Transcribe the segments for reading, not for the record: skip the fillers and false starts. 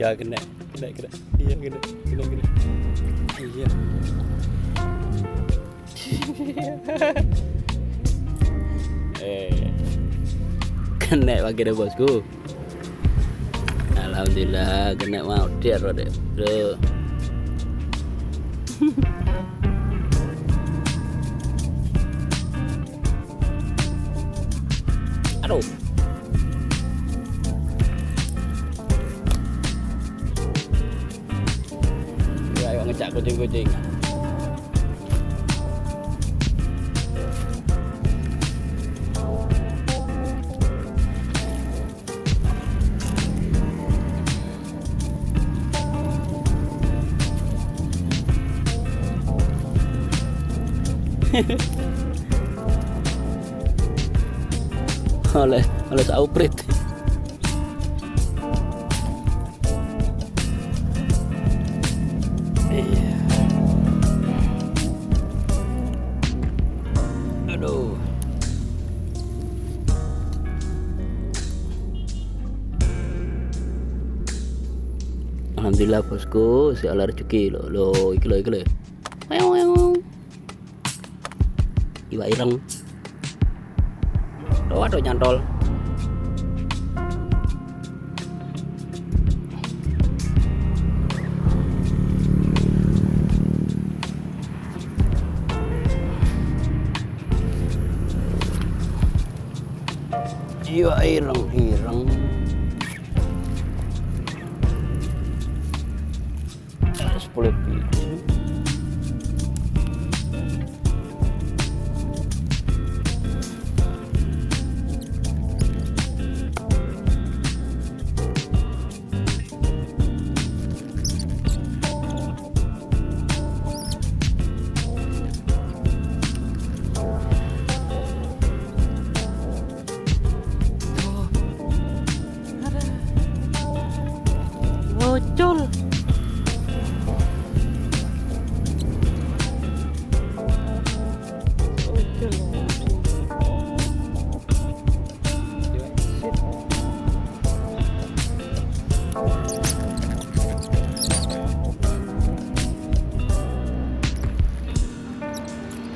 Ya kena. Iya kena. Iya. Kena pakai deh bosku. Alhamdulillah kena mau dia deh bro. Aduh. Ya ayo ngecak kucing-kucing. oleh sauprit. Iya. Aduh. Alhamdulillah bosku, si ala rezeki lo iki lo. Iwa ireng. Aduh nyantol. Iwa ireng. 10 biji. Bocol.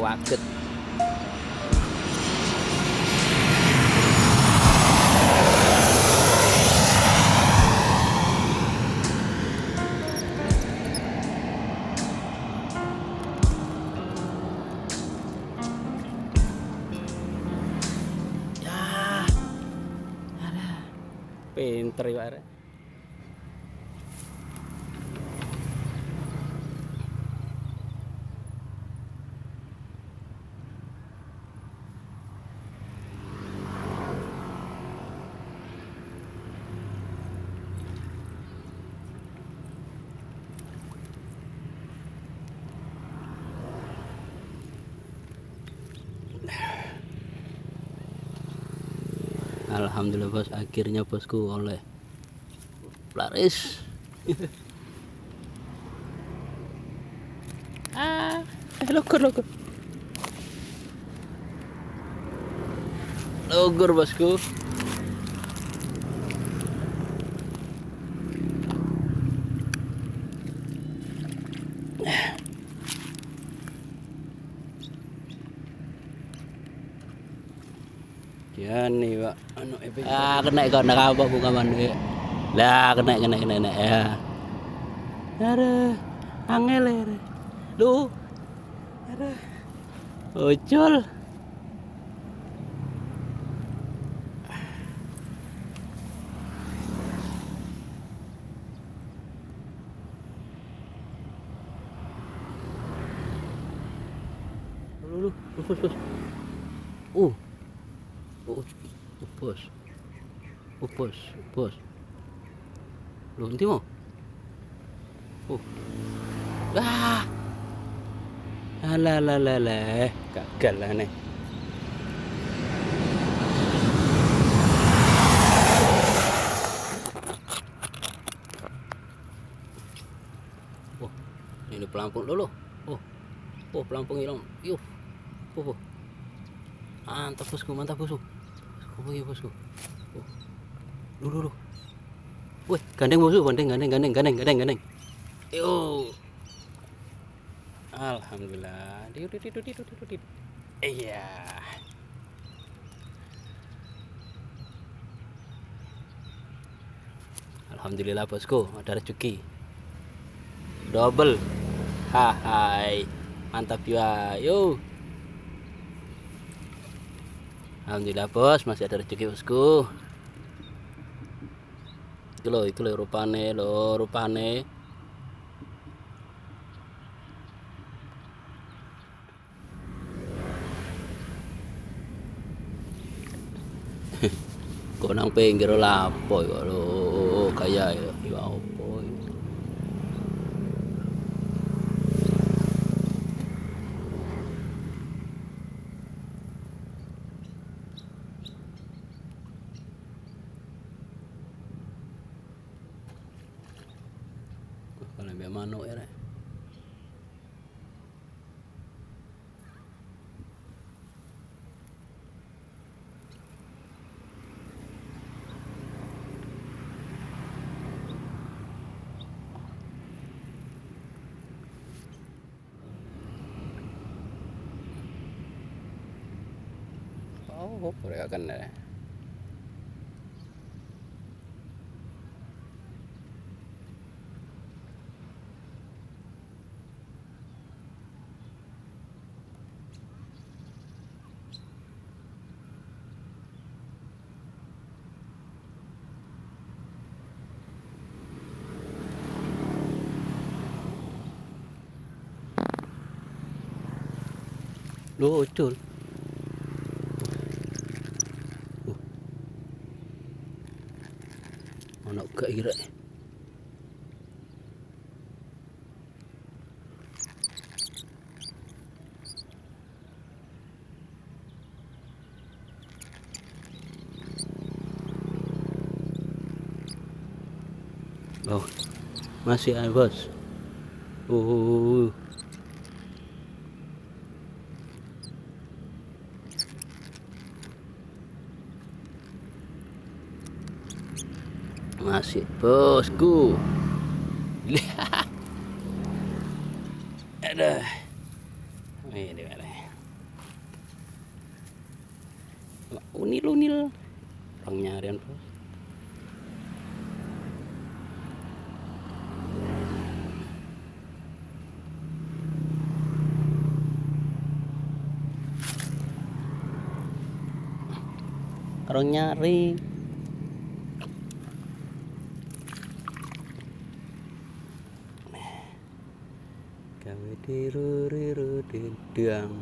Waget. Pinter ya arek. Alhamdulillah bos, akhirnya bosku oleh laris. Logur bosku. Ya nih pak, kena ikan apa bukan mandi. Lah kena ya. Ada angel ya. Duh. Ada. Bocol. Bos. Lu nanti mau? Alah, gagal lah nih. Ini pelampung dulu. Pelampung hilang. Yuk. Mantap bosku. Bosku. Dulu. Wih, gandeng musuh, gandeng. Yo. Alhamdulillah. Iya. Alhamdulillah bosku, ada rezeki. Double. Hai. Mantap ya. Yo. Alhamdulillah bos, masih ada rezeki bosku. Itu loh rupane. Kok nang pinggir lapo kok lho, kaya ya opo. Kalau mbak manuk ya. Oh, boleh akan ya. Lucul. Anak gak kira. Oh, masih ada bos. Masih bosku. Ada. Ini mana? Unil. Orang nyarian bos. Orang nyari. Kami diru didang.